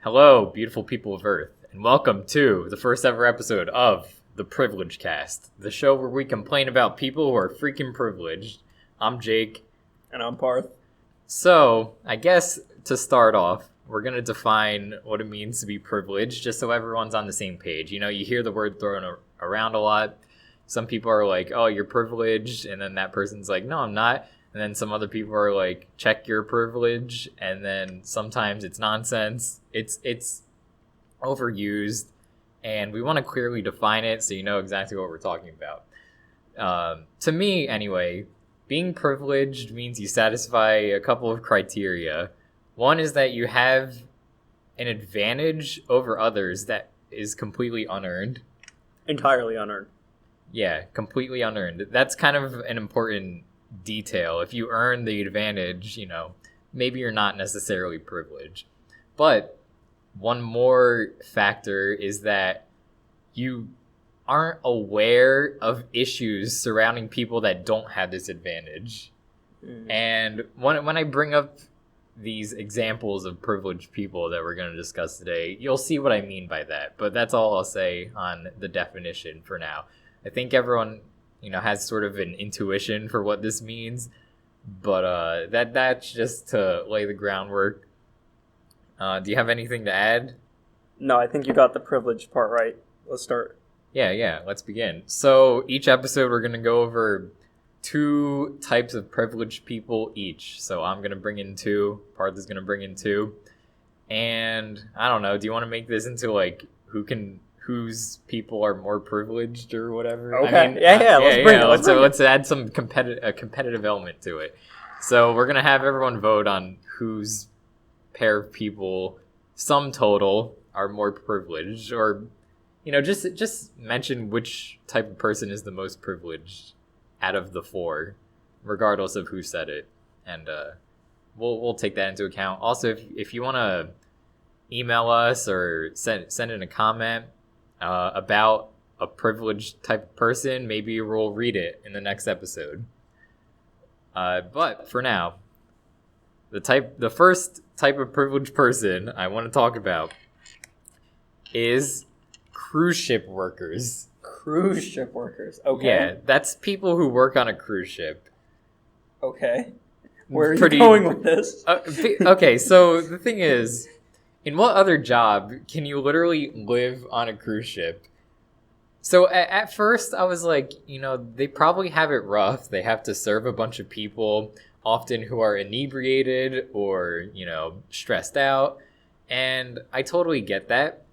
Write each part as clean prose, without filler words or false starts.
Hello, beautiful people of Earth, and welcome to the first ever episode of the Privilegecast, the show where we complain about people who are freaking privileged. I'm Jake. And I'm Parth. So, I guess to start off, we're going to define what it means to be privileged, just so everyone's on the same page. You know, you hear the word thrown around a lot. Some people are like, oh, you're privileged, and then that person's like, no, I'm not. And then some other people are like, check your privilege, and then sometimes it's nonsense. It's overused, and we want to clearly define it so you know exactly what we're talking about. To me, anyway, being privileged means you satisfy a couple of criteria. One is that you have an advantage over others that is completely unearned. Entirely unearned. Yeah, completely unearned. That's kind of an important detail. If you earn the advantage, you know, maybe you're not necessarily privileged. But one more factor is that you aren't aware of issues surrounding people that don't have this advantage. And when I bring up these examples of privileged people that we're going to discuss today, you'll see what I mean by that. But that's all I'll say on the definition for now. I think everyone, you know, has sort of an intuition for what this means, but that's just to lay the groundwork. Do you have anything to add? No, I think you got the privileged part right. Let's start. Yeah, let's begin. So each episode we're going to go over two types of privileged people each. So I'm going to bring in two, Parth is going to bring in two, and I don't know, do you want to make this into like whose people are more privileged or whatever? Okay. I mean, let's add some competitive element to it. So we're gonna have everyone vote on whose pair of people, sum total, are more privileged, or you know, just mention which type of person is the most privileged out of the four, regardless of who said it, and we'll take that into account. Also, if you want to email us or send in a comment about a privileged type of person, maybe we'll read it in the next episode. But for now, the first type of privileged person I want to talk about is cruise ship workers. Cruise ship workers. Okay. Yeah, that's people who work on a cruise ship. Okay. Where are you going with this? Okay, so the thing is, in what other job can you literally live on a cruise ship? So at first I was like, you know, they probably have it rough. They have to serve a bunch of people, often who are inebriated or, you know, stressed out. And I totally get that.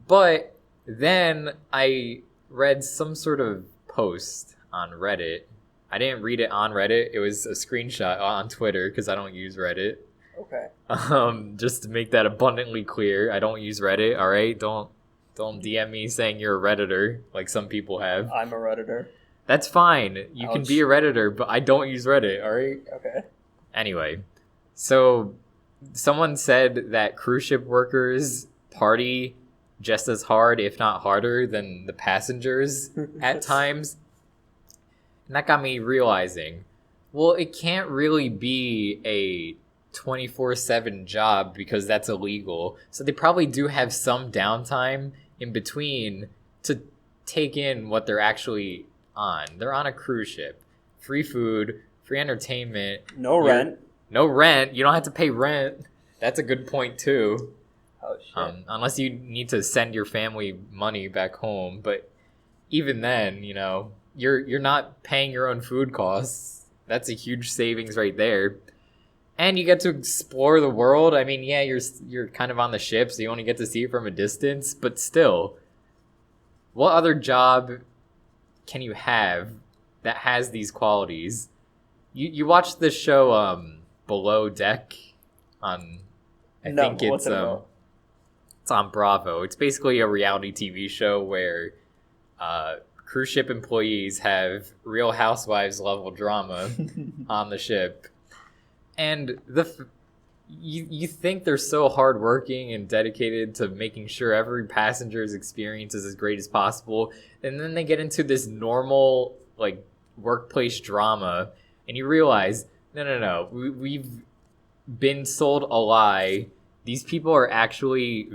But then I read some sort of post on Reddit. I didn't read it on Reddit. It was a screenshot on Twitter because I don't use Reddit. Okay. Just to make that abundantly clear, I don't use Reddit. All right, don't DM me saying you're a Redditor like some people have. I'm a Redditor. That's fine. You can be a Redditor, but I don't use Reddit. All right. Okay. Anyway, so someone said that cruise ship workers party just as hard, if not harder, than the passengers at times, and that got me realizing, well, it can't really be a 24/7 job because that's illegal. So they probably do have some downtime in between to take in what they're actually on. They're on a cruise ship. Free food, free entertainment. No rent. No rent. You don't have to pay rent. That's a good point too. Oh shit. Unless you need to send your family money back home, but even then, you know, you're not paying your own food costs. That's a huge savings right there. And you get to explore the world. I mean, yeah, you're kind of on the ship, so you only get to see it from a distance. But still, what other job can you have that has these qualities? You watched this show Below Deck on, I think it's on Bravo. It's basically a reality TV show where cruise ship employees have Real Housewives level drama on the ship. And you think they're so hardworking and dedicated to making sure every passenger's experience is as great as possible, and then they get into this normal like workplace drama, and you realize, no, we've been sold a lie, these people are actually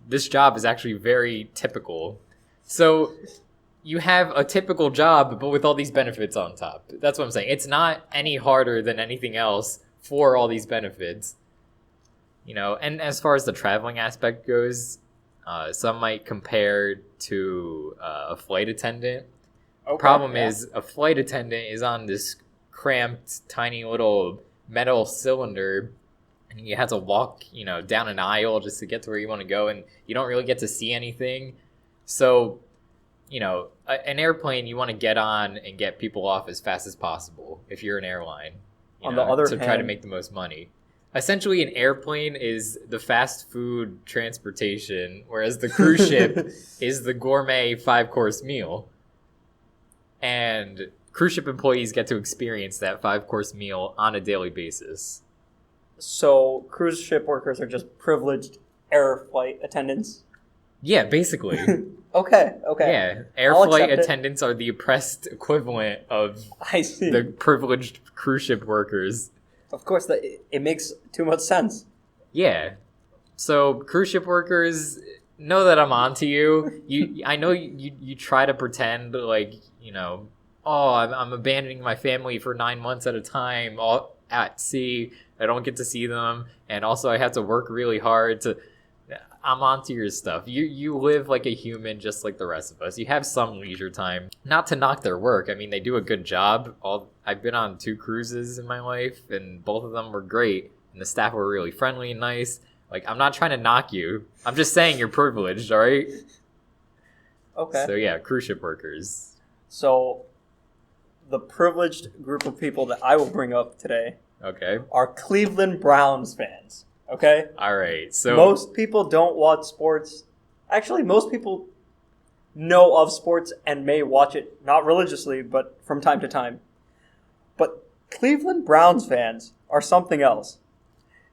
this job is actually very typical. So you have a typical job, but with all these benefits on top. That's what I'm saying. It's not any harder than anything else for all these benefits. And as far as the traveling aspect goes, some might compare to a flight attendant. Okay, Problem is, a flight attendant is on this cramped, tiny little metal cylinder, and you have to walk, down an aisle just to get to where you want to go, and you don't really get to see anything. So, an airplane you want to get on and get people off as fast as possible if you're an airline. On the other hand, try to make the most money. Essentially, an airplane is the fast food transportation, whereas the cruise ship is the gourmet 5-course meal. And cruise ship employees get to experience that 5-course meal on a daily basis. So cruise ship workers are just privileged air flight attendants? Yeah, basically. Okay. Yeah, air flight attendants are the oppressed equivalent of the privileged cruise ship workers. Of course, it makes too much sense. Yeah. So cruise ship workers, know that I'm onto you. I know you try to pretend like, I'm abandoning my family for 9 months at a time all at sea. I don't get to see them, and also I have to work really hard to. I'm onto your stuff. You live like a human, just like the rest of us. You have some leisure time. Not to knock their work. I mean, they do a good job. I've been on 2 cruises in my life, and both of them were great. And the staff were really friendly and nice. Like, I'm not trying to knock you. I'm just saying you're privileged, all right? Okay. So yeah, cruise ship workers. So, the privileged group of people that I will bring up today are Cleveland Browns fans. Okay? All right. So most people don't watch sports. Actually, most people know of sports and may watch it, not religiously, but from time to time. But Cleveland Browns fans are something else.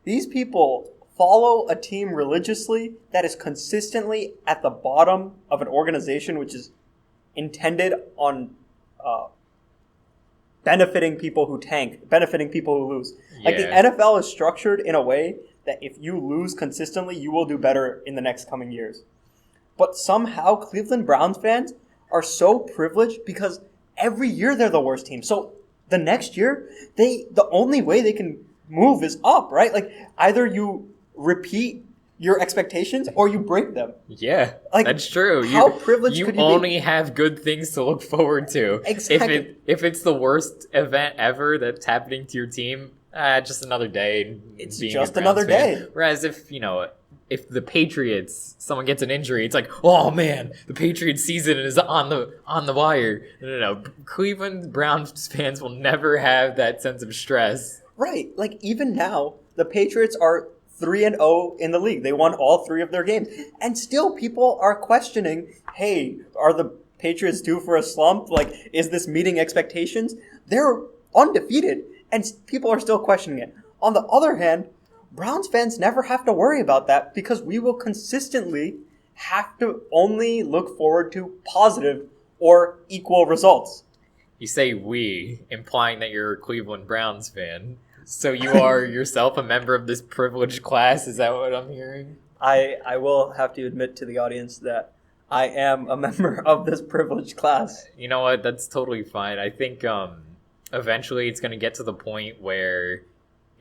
These people follow a team religiously that is consistently at the bottom of an organization which is intended on benefiting people who tank, benefiting people who lose. Yeah. Like, the NFL is structured in a way that if you lose consistently, you will do better in the next coming years. But somehow Cleveland Browns fans are so privileged because every year they're the worst team. So the next year, the only way they can move is up, right? Like, either you repeat your expectations or you break them. Yeah, like, that's true. How privileged could you be? You only have good things to look forward to. Exactly. If it's the worst event ever that's happening to your team, just another day. It's just another day. Whereas if the Patriots, someone gets an injury, it's like, oh man, the Patriots season is on the wire. No. Cleveland Browns fans will never have that sense of stress. Right. Like, even now, the Patriots are 3-0 in the league. They won all 3 of their games. And still people are questioning, hey, are the Patriots due for a slump? Like, is this meeting expectations? They're undefeated, and people are still questioning it. On the other hand, Browns fans never have to worry about that because we will consistently have to only look forward to positive or equal results. You say we, implying that you're a Cleveland Browns fan. So you are yourself a member of this privileged class? Is that what I'm hearing? I will have to admit to the audience that I am a member of this privileged class. You know what? That's totally fine. I think eventually it's going to get to the point where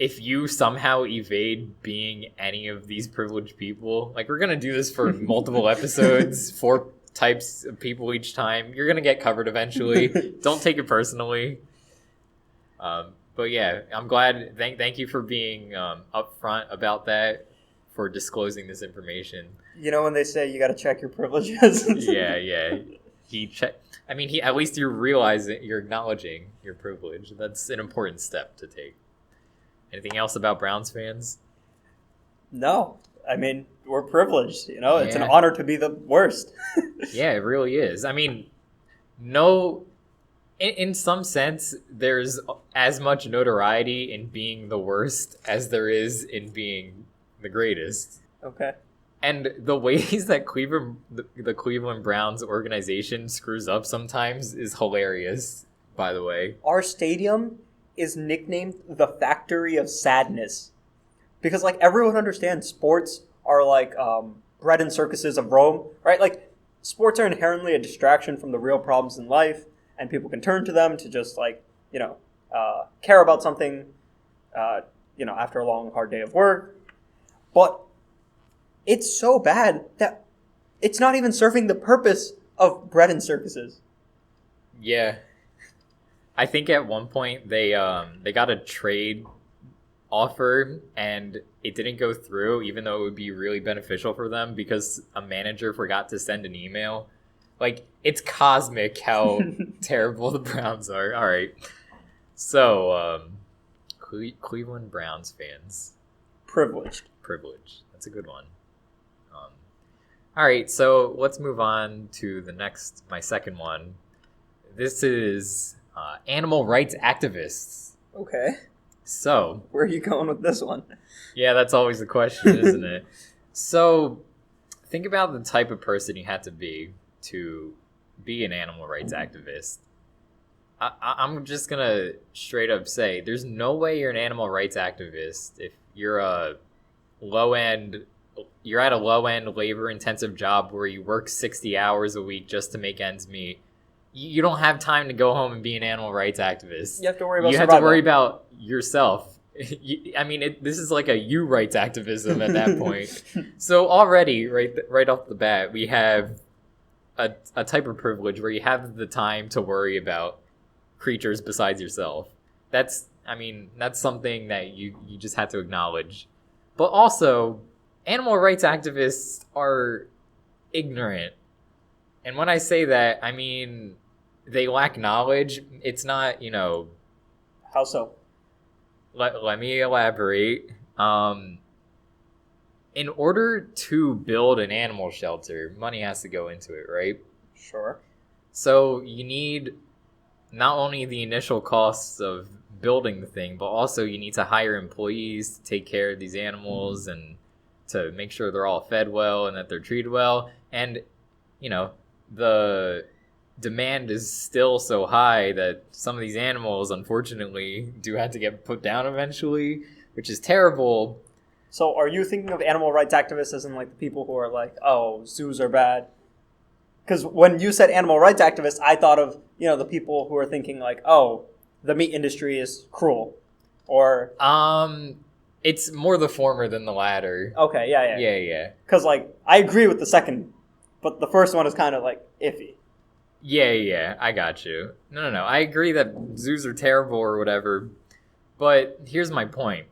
if you somehow evade being any of these privileged people, like, we're going to do this for multiple episodes, 4 types of people each time. You're going to get covered eventually. Don't take it personally. But yeah, I'm glad. Thank you for being upfront about that, for disclosing this information. You know when they say you got to check your privileges? Yeah. At least you realize it. You're acknowledging your privilege. That's an important step to take. Anything else about Browns fans? No. I mean, we're privileged. It's an honor to be the worst. Yeah, it really is. I mean, no. In some sense, there's as much notoriety in being the worst as there is in being the greatest. Okay. And the ways that the Cleveland Browns organization screws up sometimes is hilarious, by the way. Our stadium is nicknamed the Factory of Sadness Because, like, everyone understands sports are, like, bread and circuses of Rome, right? Like, sports are inherently a distraction from the real problems in life, and people can turn to them to just, like, care about something, after a long, hard day of work. But it's so bad that it's not even serving the purpose of bread and circuses. Yeah. I think at one point they got a trade offer and it didn't go through, even though it would be really beneficial for them because a manager forgot to send an email. Like, it's cosmic how terrible the Browns are. All right. So, Cleveland Browns fans. Privileged. That's a good one. All right, so let's move on to my second one. This is animal rights activists. Okay. So, where are you going with this one? Yeah, that's always the question, isn't it? So, think about the type of person you have to be an animal rights activist. I'm just going to straight up say there's no way you're an animal rights activist if you're at a low-end labor-intensive job where you work 60 hours a week just to make ends meet. You don't have time to go home and be an animal rights activist. You have to worry about survival. Have to worry about yourself. This is like a you rights activism at that point. So already, right off the bat, we have a type of privilege where you have the time to worry about creatures besides yourself. That's something that you just have to acknowledge. But also, animal rights activists are ignorant. And when I say that, I mean they lack knowledge. It's not, How so? Let me elaborate. In order to build an animal shelter, money has to go into it, right? Sure. So you need not only the initial costs of building the thing, but also you need to hire employees to take care of these animals and to make sure they're all fed well and that they're treated well. And, the demand is still so high that some of these animals, unfortunately, do have to get put down eventually, which is terrible. So are you thinking of animal rights activists as in, like, the people who are like, oh, zoos are bad? Because when you said animal rights activists, I thought of, the people who are thinking, like, oh, the meat industry is cruel. Or... It's more the former than the latter. Okay, yeah. Yeah. Because, like, I agree with the second, but the first one is kind of, like, iffy. Yeah, I got you. No. I agree that zoos are terrible or whatever, but here's my point.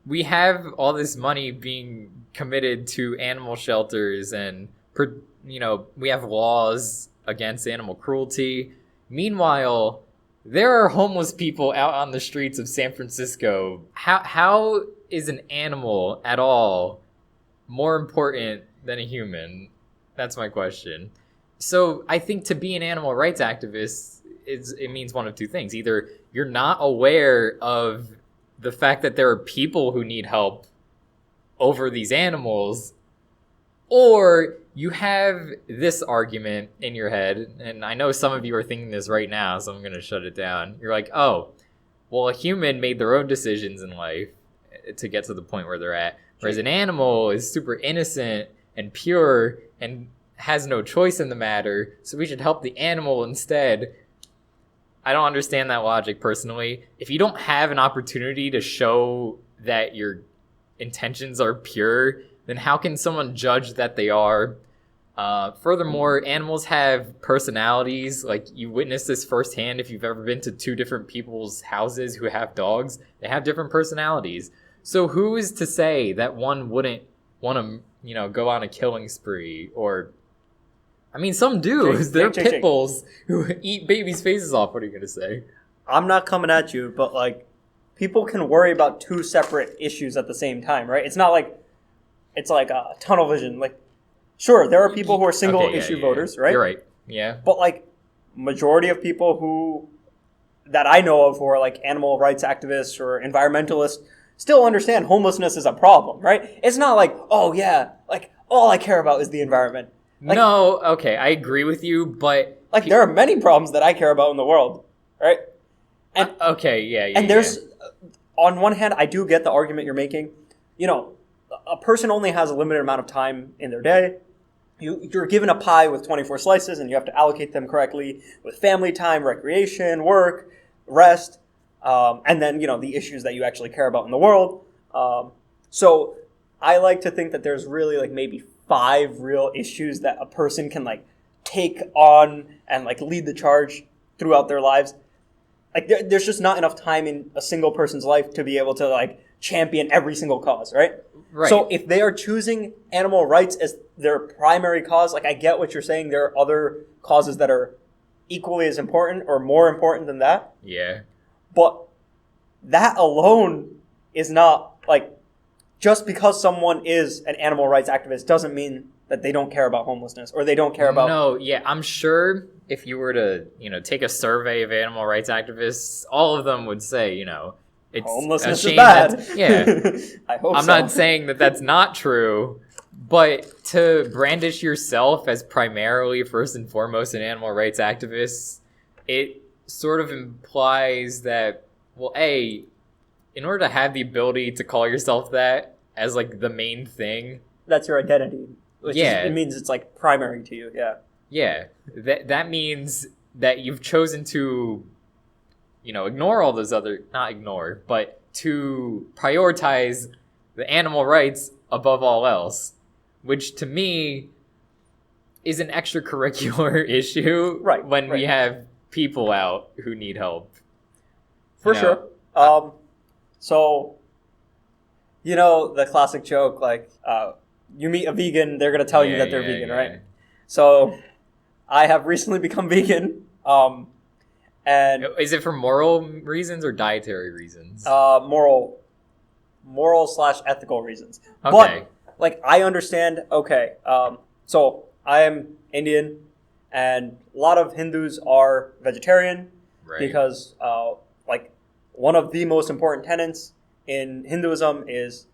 We have all this money being committed to animal shelters and, we have laws against animal cruelty. Meanwhile, there are homeless people out on the streets of San Francisco. How is an animal at all more important than a human? That's my question. So I think to be an animal rights activist, it means one of two things. Either you're not aware of the fact that there are people who need help over these animals, or you have this argument in your head, and I know some of you are thinking this right now, so I'm going to shut it down. You're like, oh, well, a human made their own decisions in life to get to the point where they're at, whereas an animal is super innocent and pure and has no choice in the matter, so we should help the animal instead. I don't understand that logic personally. If you don't have an opportunity to show that your intentions are pure, then how can someone judge that they are? Furthermore, animals have personalities. Like, you witness this firsthand if you've ever been to two different people's houses who have dogs. They have different personalities. So who is to say that one wouldn't want to, go on a killing spree? Or, I mean, some do. They're pit bulls who eat babies' faces off. What are you going to say? I'm not coming at you, but, like, people can worry about two separate issues at the same time, right? It's not like it's like a tunnel vision. Like, sure, there are people who are single issue voters, right? You're right. Yeah. But, like, majority of people that I know of who are, like, animal rights activists or environmentalists still understand homelessness is a problem, right? It's not like, oh, yeah, like, all I care about is the environment. Like, no, okay, I agree with you, but... Like, there are many problems that I care about in the world, right? And okay, yeah. And there's... On one hand, I do get the argument you're making, a person only has a limited amount of time in their day. You're given a pie with 24 slices, and you have to allocate them correctly with family time, recreation, work, rest, and then, the issues that you actually care about in the world. So I like to think that there's really like maybe 5 real issues that a person can like take on and like lead the charge throughout their lives. Like there's just not enough time in a single person's life to be able to like champion every single cause, right? Right. So if they are choosing animal rights as their primary cause, like I get what you're saying. There are other causes that are equally as important or more important than that. Yeah. But that alone is not like, just because someone is an animal rights activist doesn't mean that they don't care about homelessness or they don't care about... No, yeah, I'm sure if you were to, take a survey of animal rights activists, all of them would say, it's homelessness a shame is bad. Yeah. I hope I'm not saying that that's not true, but to brandish yourself as primarily, first and foremost, an animal rights activist, it sort of implies that, well, A, in order to have the ability to call yourself that as, like, the main thing... That's your identity. It means it's, like, primary to you, yeah. Yeah. That means that you've chosen to... ignore all those other, not ignore, but to prioritize the animal rights above all else, which to me is an extracurricular issue when we have people out who need help. For sure. So, the classic joke, like, you meet a vegan, they're going to tell you that they're vegan, right? So, I have recently become vegan, and is it for moral reasons or dietary reasons? Moral / ethical reasons. Okay. But like I understand. Okay. So I am Indian, and a lot of Hindus are vegetarian because like one of the most important tenets in Hinduism is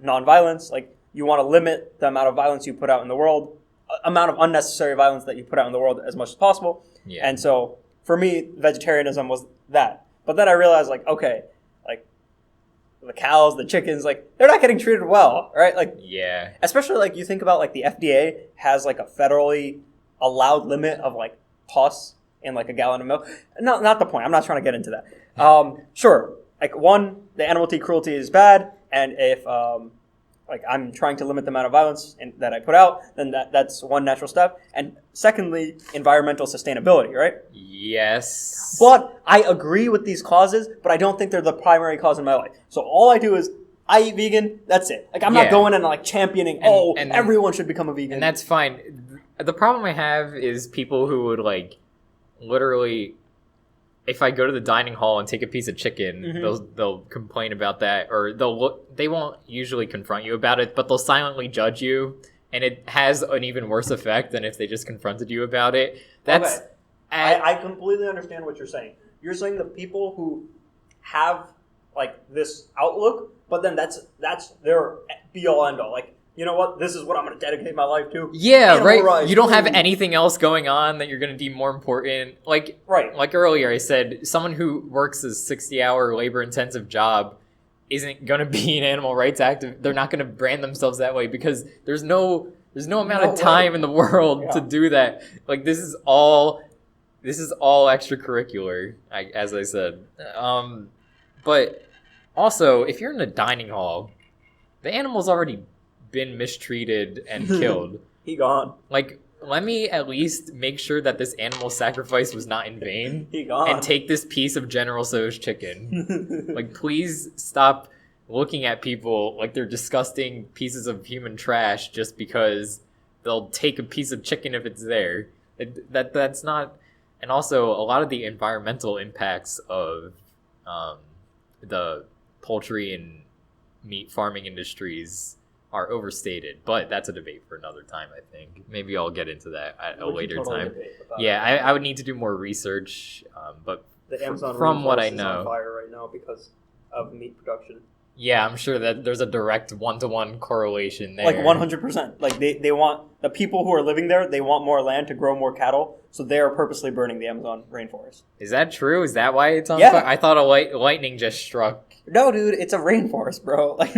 nonviolence. Like you want to limit the amount of violence you put out in the world, amount of unnecessary violence that you put out in the world as much as possible. Yeah. And so. For me, vegetarianism was that. But then I realized, like, okay, like, the cows, the chickens, like, they're not getting treated well, right? Like, yeah. Especially, like, you think about, like, the FDA has, like, a federally allowed limit of, like, pus in, like, a gallon of milk. Not the point. I'm not trying to get into that. Sure. Like, one, the animal cruelty is bad, and if, like, I'm trying to limit the amount of violence that I put out, then that's one natural step. And secondly, environmental sustainability, right? Yes. But I agree with these causes, but I don't think they're the primary cause in my life. So all I do is I eat vegan, that's it. Like, I'm not going and, like, championing, and everyone should become a vegan. And that's fine. The problem I have is people who would, like, literally... If I go to the dining hall and take a piece of chicken, they'll complain about that, or they won't usually confront you about it, but they'll silently judge you, and it has an even worse effect than if they just confronted you about it. That's okay. I completely understand what you're saying. You're saying the people who have like this outlook, but then that's their be all end all. Like, you know what? This is what I'm going to dedicate my life to. Yeah, Animal right. rights. You don't have anything else going on that you're going to deem more important. Like earlier I said, someone who works a 60-hour labor-intensive job isn't going to be an animal rights activist. They're not going to brand themselves that way because there's no amount of time in the world to do that. Like this is all extracurricular, as I said. But also, if you're in a dining hall, the animal's already been mistreated and killed. He gone. Like, let me at least make sure that this animal sacrifice was not in vain. He gone. And take this piece of General Tso's chicken. Like, please stop looking at people like they're disgusting pieces of human trash just because they'll take a piece of chicken if it's there. That's not... And also, a lot of the environmental impacts of the poultry and meat farming industries are overstated, but that's a debate for another time, I think. Maybe I'll get into that at a later time. Yeah, I would need to do more research, but the Amazon from what I is know... on fire right now because of meat production. Yeah, I'm sure that there's a direct one-to-one correlation there. Like 100%. Like they want... The people who are living there, they want more land to grow more cattle, so they are purposely burning the Amazon rainforest. Is that true? Is that why it's on fire? I thought lightning just struck. No, dude, it's a rainforest, bro. Like...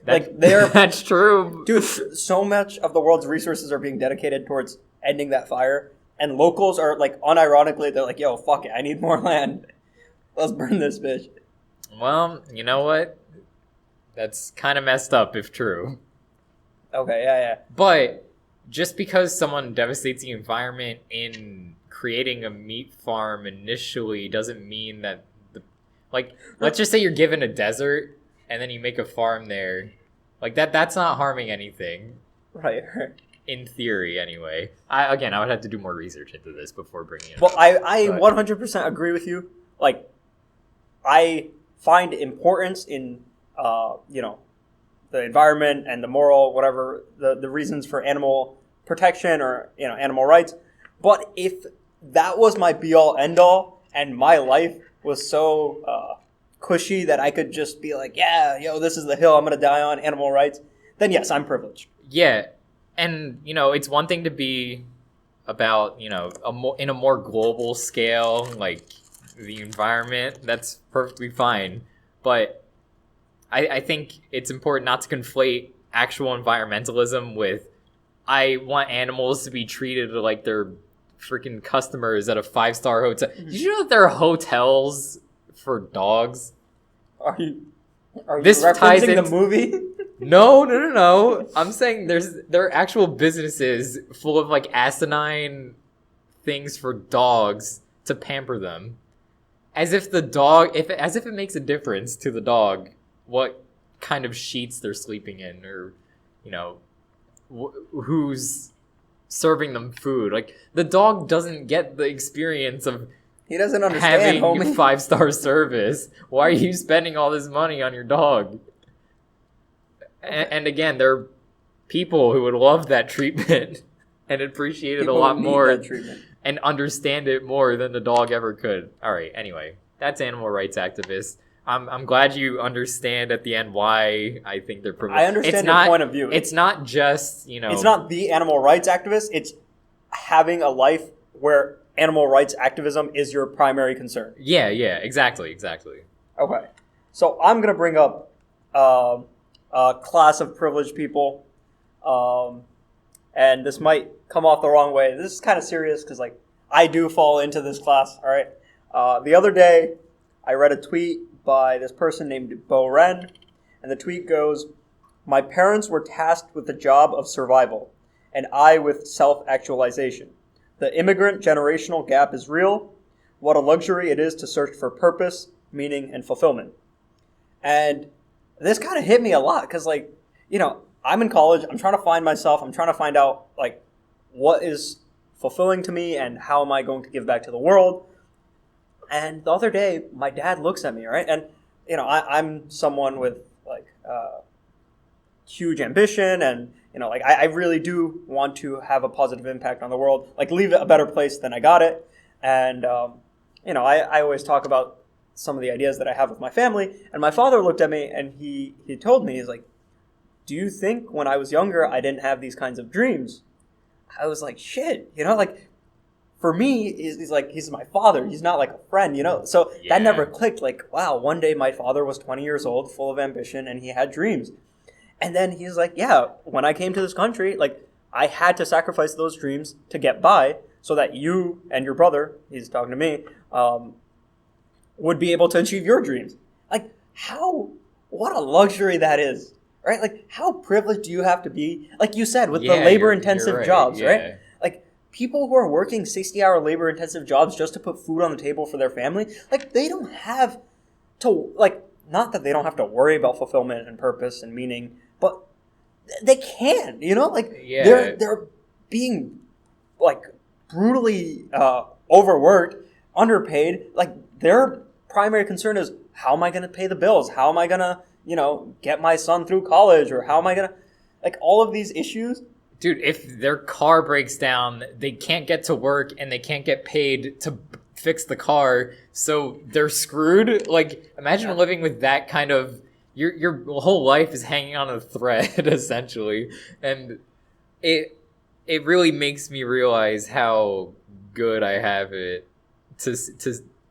they're That's true. dude. So much of the world's resources are being dedicated towards ending that fire, and locals are like, unironically, they're like, "Yo, fuck it, I need more land. Let's burn this bitch." Well, you know what? That's kind of messed up if true. Okay, yeah. But just because someone devastates the environment in creating a meat farm initially doesn't mean that let's just say you're given a desert and then you make a farm there. Like that's not harming anything. Right. In theory, anyway. I would have to do more research into this before bringing it Well, up. I 100% agree with you. Like, I find importance in, the environment and the moral, whatever, the reasons for animal protection or, animal rights. But if that was my be-all, end-all, and my life was so cushy that I could just be like, yeah, this is the hill I'm going to die on, animal rights, then yes, I'm privileged. Yeah. And, it's one thing to be about, in a more global scale, like the environment, that's perfectly fine. But I think it's important not to conflate actual environmentalism with, I want animals to be treated like they're freaking customers at a 5-star hotel. Did you know that there are hotels for dogs? Are you This referencing the movie? No. I'm saying there are actual businesses full of like asinine things for dogs to pamper them, as if it makes a difference to the dog what kind of sheets they're sleeping in, or who's serving them food. Like, the dog doesn't get the experience of he doesn't understand, having homie. 5-star service. Why are you spending all this money on your dog? And again, there are people who would love that treatment and appreciate it a lot more and understand it more than the dog ever could. All right, anyway, that's animal rights activists. I'm glad you understand at the end why I think they're privileged. I understand your point of view. It's not just, It's not the animal rights activist. It's having a life where animal rights activism is your primary concern. Yeah, exactly. Okay. So I'm going to bring up a class of privileged people. And this might come off the wrong way. This is kind of serious because, I do fall into this class, all right? The other day, I read a tweet by this person named Bo Ren, and the tweet goes, "My parents were tasked with the job of survival, and I with self-actualization. The immigrant generational gap is real. What a luxury it is to search for purpose, meaning, and fulfillment." And this kind of hit me a lot because, I'm in college. I'm trying to find myself. I'm trying to find out, what is fulfilling to me and how am I going to give back to the world. And the other day, my dad looks at me, right? And, I'm someone with, huge ambition and, I really do want to have a positive impact on the world, leave it a better place than I got it. And, I always talk about some of the ideas that I have with my family. And my father looked at me and he told me, he's like, "Do you think when I was younger, I didn't have these kinds of dreams?" I was like, shit, for me, he's my father. He's not a friend, So that never clicked. Wow, one day my father was 20 years old, full of ambition, and he had dreams. And then he's like, yeah, when I came to this country, I had to sacrifice those dreams to get by so that you and your brother, he's talking to me, would be able to achieve your dreams. What a luxury that is, right? How privileged do you have to be? Like you said, with the labor-intensive right. jobs, right? People who are working 60-hour labor-intensive jobs just to put food on the table for their family, they don't have to, not that they don't have to worry about fulfillment and purpose and meaning, but they can, they're being, brutally overworked, underpaid. Their primary concern is, how am I going to pay the bills? How am I going to, get my son through college? Or how am I going to, all of these issues. Dude, if their car breaks down, they can't get to work and they can't get paid to fix the car, so they're screwed. Imagine living with that kind of... Your whole life is hanging on a thread, essentially. And it really makes me realize how good I have it to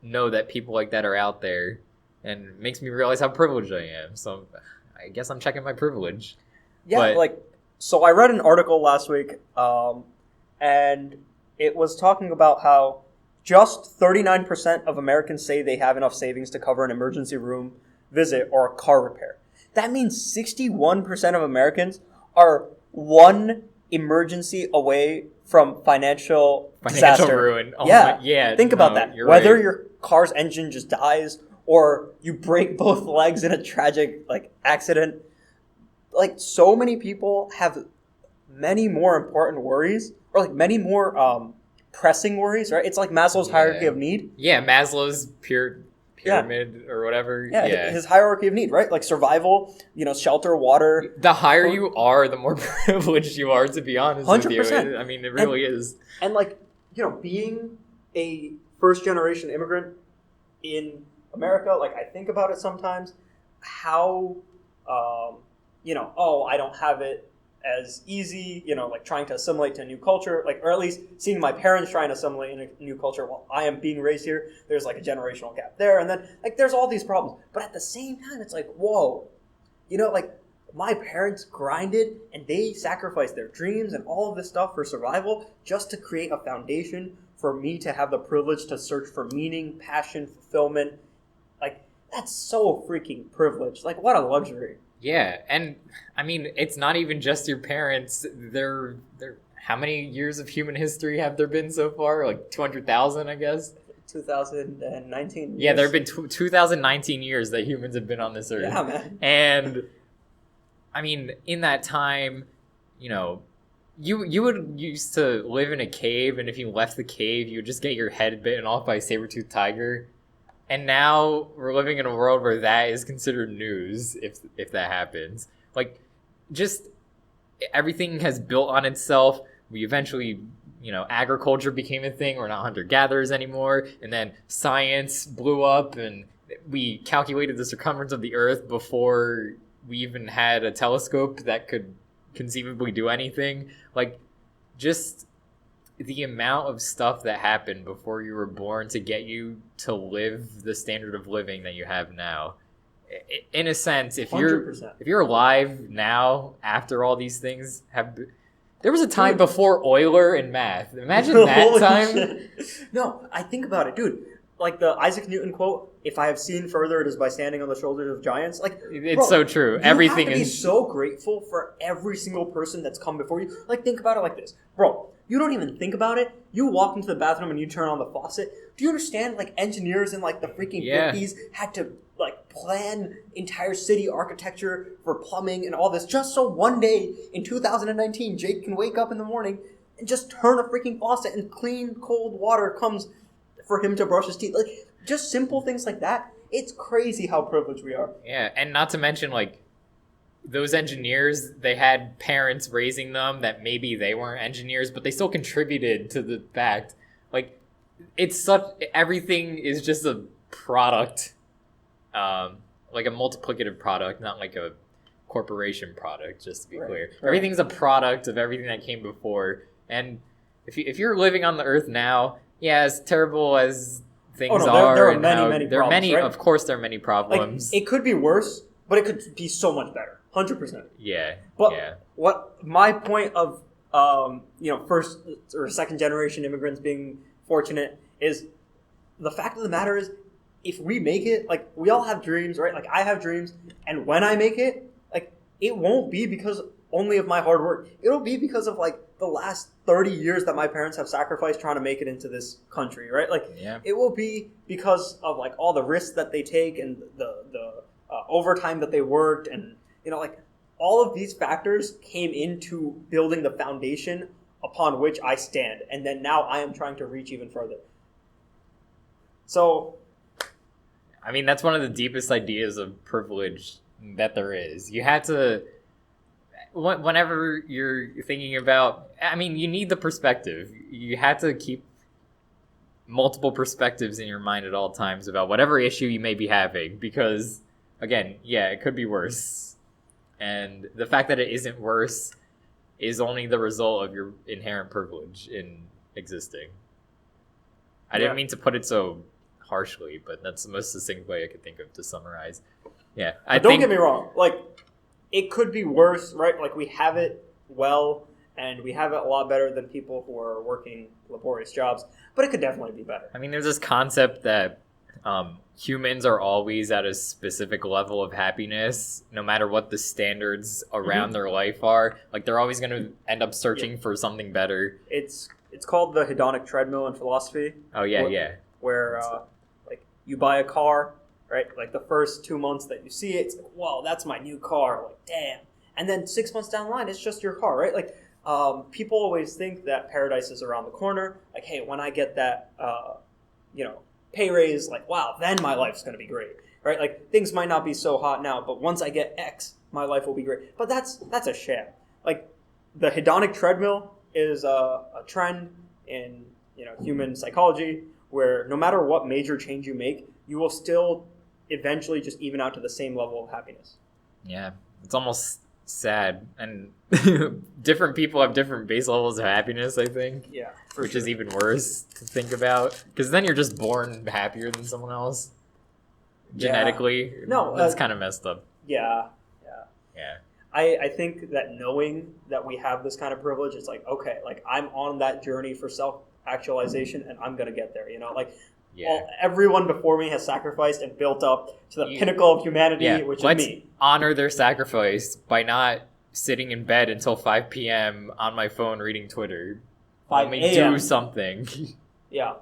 know that people like that are out there, and makes me realize how privileged I am. So I guess I'm checking my privilege. Yeah, so I read an article last week, and it was talking about how just 39% of Americans say they have enough savings to cover an emergency room visit or a car repair. That means 61% of Americans are one emergency away from financial disaster. Ruin. Oh yeah. Yeah. Think about that. Whether your car's engine just dies or you break both legs in a tragic accident, so many people have many more important worries or many more pressing worries, right? It's like Maslow's hierarchy of need. Yeah, Maslow's pyramid or whatever. Yeah, his hierarchy of need, right? Like survival, shelter, water. The higher you are, the more privileged you are, to be honest 100%. with you. I mean, it really is. And being a first generation immigrant in America, I think about it sometimes, how, I don't have it as easy, trying to assimilate to a new culture, or at least seeing my parents trying to assimilate in a new culture while I am being raised here. There's a generational gap there. And then there's all these problems. But at the same time, it's whoa, my parents grinded and they sacrificed their dreams and all of this stuff for survival just to create a foundation for me to have the privilege to search for meaning, passion, fulfillment. That's so freaking privileged. What a luxury. Yeah, and I mean, it's not even just your parents. They're how many years of human history have there been so far? 200,000, I guess. 2019 years. Yeah, there have been 2019 years that humans have been on this earth. Yeah, man. And I mean, in that time, you would used to live in a cave, and if you left the cave, you would just get your head bitten off by a saber-toothed tiger. And now we're living in a world where that is considered news if that happens. Just everything has built on itself. We eventually, agriculture became a thing. We're not hunter-gatherers anymore. And then science blew up, and we calculated the circumference of the Earth before we even had a telescope that could conceivably do anything. Just the amount of stuff that happened before you were born to get you to live the standard of living that you have now. In a sense, if 100%. you're alive now after all these things there was a time before Euler and math. Imagine that time. Shit. No, I think about it, dude. The Isaac Newton quote, "If I have seen further, it is by standing on the shoulders of giants." It's so true. Everything is. You have to be so grateful for every single person that's come before you. Think about it like this, bro. You don't even think about it. You walk into the bathroom and you turn on the faucet. Do you understand? Engineers in the freaking 50s had to plan entire city architecture for plumbing and all this just so one day in 2019 Jake can wake up in the morning and just turn a freaking faucet and clean cold water comes for him to brush his teeth. Just simple things like that. It's crazy how privileged we are. Yeah, and not to mention those engineers, they had parents raising them that maybe they weren't engineers, but they still contributed to the fact. Everything is just a product, a multiplicative product, not a corporation product, just to be clear. Right. Everything's a product of everything that came before. And if you're living on the earth now, yeah, as terrible as things are, there are many problems, right? Of course there are many problems. It could be worse, but it could be so much better. 100%. Yeah. But what my point of first or second generation immigrants being fortunate is the fact of the matter is if we make it, we all have dreams, right? I have dreams, and when I make it, it won't be because only of my hard work. It'll be because of the last 30 years that my parents have sacrificed trying to make it into this country, right? It will be because of all the risks that they take and the overtime that they worked, and all of these factors came into building the foundation upon which I stand, and then now I am trying to reach even further. So, I mean, that's one of the deepest ideas of privilege that there is. You have to, whenever you're thinking about, I mean, you need the perspective. You have to keep multiple perspectives in your mind at all times about whatever issue you may be having, because, again, yeah, it could be worse. And the fact that it isn't worse is only the result of your inherent privilege in existing. I didn't mean to put it so harshly, but that's the most succinct way I could think of to summarize. Yeah, don't get me wrong. it could be worse, right? Like we have it well, and we have it a lot better than people who are working laborious jobs, but it could definitely be better. I mean, there's this concept that humans are always at a specific level of happiness, no matter what the standards around their life are. Like, they're always going to end up searching for something better. It's called the hedonic treadmill in philosophy. Oh, yeah, Where like, you buy a car, right? Like, the first 2 months that you see it, it's like, whoa, that's my new car. Like, damn. And then 6 months down the line, it's just your car, right? Like, people always think that paradise is around the corner. Like, hey, when I get that, pay raise, like, wow, then my life's going to be great, right? Like, things might not be so hot now, but once I get X, my life will be great. But that's a sham. Like, the hedonic treadmill is a trend in, human psychology where no matter what major change you make, you will still eventually just even out to the same level of happiness. Yeah, it's almost sad, and different people have different base levels of happiness, I think. Yeah, which is even worse to think about, because then you're just born happier than someone else genetically. No, that's kind of messed up. Yeah. I think that knowing that we have this kind of privilege, it's like, okay, like I'm on that journey for self-actualization, and I'm gonna get there. Everyone before me has sacrificed and built up to the pinnacle of humanity, which is me. Honor their sacrifice by not sitting in bed until 5 p.m. on my phone reading Twitter. 5 Let me do something. Yeah.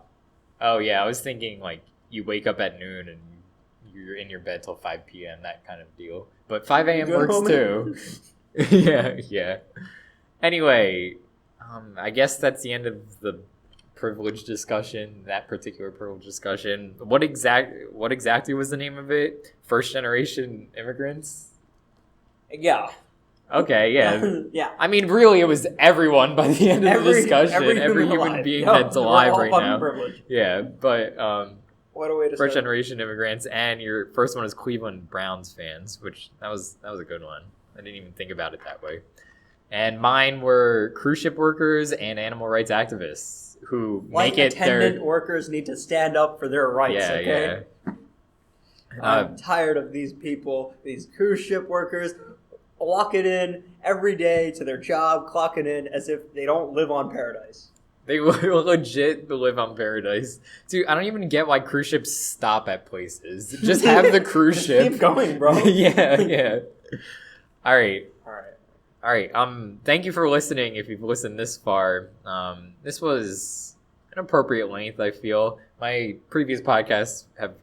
Oh, yeah, I was thinking, like, you wake up at noon and you're in your bed till 5 p.m., that kind of deal. But 5 a.m. works too. Yeah. Anyway, I guess that's the end of the privilege discussion, that particular privilege discussion. What exactly was the name of it? First generation immigrants? Yeah. Okay, yeah. Yeah. I mean, really, it was everyone by the end of the discussion. Every human being that's alive right now. Privilege. Yeah, but what a way to first generation immigrants, and your first one is Cleveland Browns fans, which that was a good one. I didn't even think about it that way. And mine were cruise ship workers and animal rights activists who make it attendant workers need to stand up for their rights, okay? Yeah. I'm tired of these people, these cruise ship workers, walking in every day to their job, clocking in as if they don't live on paradise. They legit live on paradise. Dude, I don't even get why cruise ships stop at places. Just have the cruise ship. Keep going, bro. Yeah. All right. Thank you for listening. If you've listened this far, this was an appropriate length, I feel. My previous podcasts have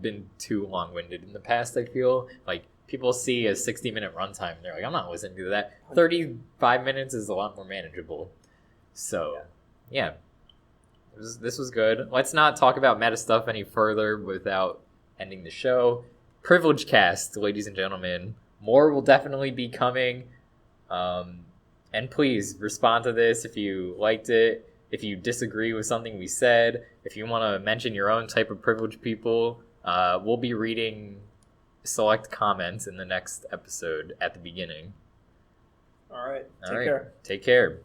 been too long-winded in the past, I feel. Like, people see a 60-minute runtime, they're like, I'm not listening to that. 35 minutes is a lot more manageable. So, yeah. This was good. Let's not talk about meta stuff any further without ending the show. Privilegecast, ladies and gentlemen. More will definitely be coming. And please respond to this if you liked it, if you disagree with something we said, if you want to mention your own type of privileged people. We'll be reading select comments in the next episode at the beginning. All right. Take care. Take care.